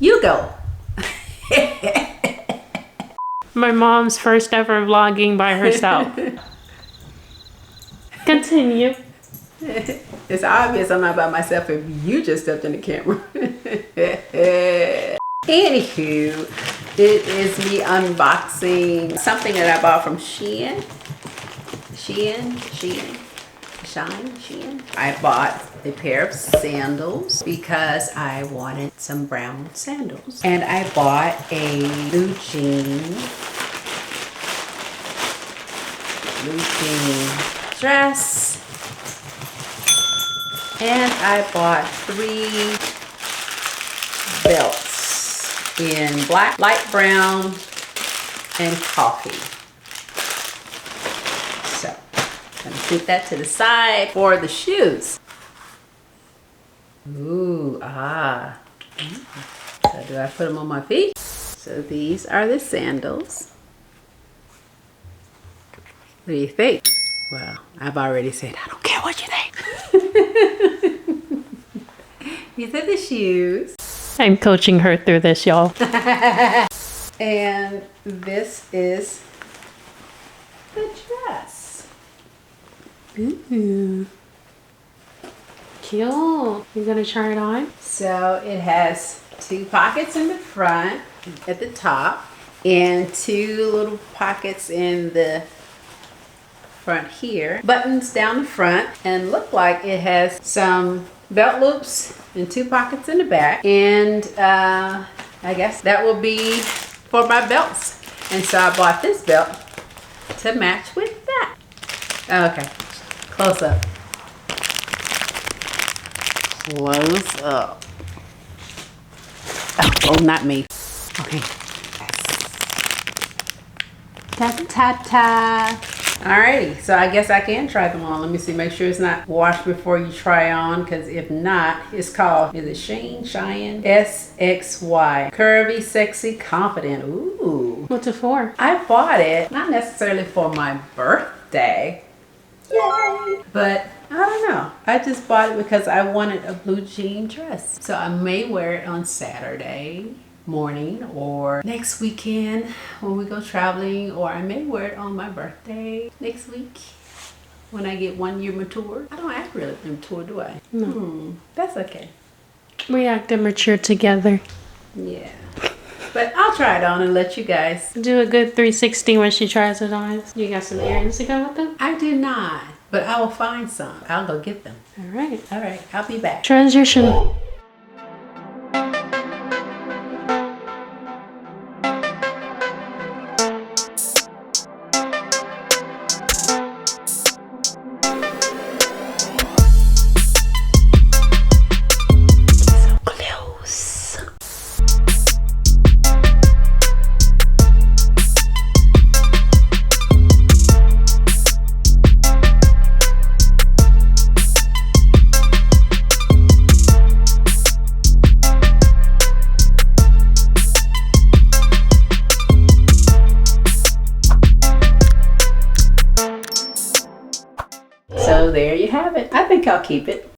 You go. My mom's first ever vlogging by herself. Continue. It's obvious I'm not by myself if you just stepped in the camera. Anywho, it is me unboxing something that I bought from SHEIN. SHEIN. I bought a pair of sandals because I wanted some brown sandals. And I bought a blue jean dress. And I bought 3 belts in black, light brown, and coffee. So, I'm gonna put that to the side for the shoes. Ooh, ah. So do I put them on my feet? So these are the sandals. What do you think? Well, I've already said I don't care what you think. These are the shoes. I'm coaching her through this, y'all. And this is the dress. Ooh. Cute. You gonna try it on? So it has 2 pockets in the front at the top and 2 little pockets in the front here. Buttons down the front, and look like it has some belt loops and 2 pockets in the back. And I guess that will be for my belts. And so I bought this belt to match with that. Okay, close up. Close up. Oh, not me. Okay. Ta-ta-ta. Alrighty, so I guess I can try them on. Let me see, make sure it's not washed before you try on, because if not, it's called, is it SHEIN? SXY. Curvy, sexy, confident. Ooh. What's it for? I bought it, not necessarily for my birthday. Yay! But I don't know. I just bought it because I wanted a blue jean dress. So I may wear it on Saturday morning or next weekend when we go traveling, or I may wear it on my birthday next week when I get 1 year mature. I don't act really mature, do I? No. That's okay. We act immature together. Yeah. But I'll try it on and let you guys. Do a good 360 when she tries it on. You got some earrings to go with them? I do not, but I will find some. I'll go get them. All right. All right, I'll be back. Transition. So there you have it. I think I'll keep it.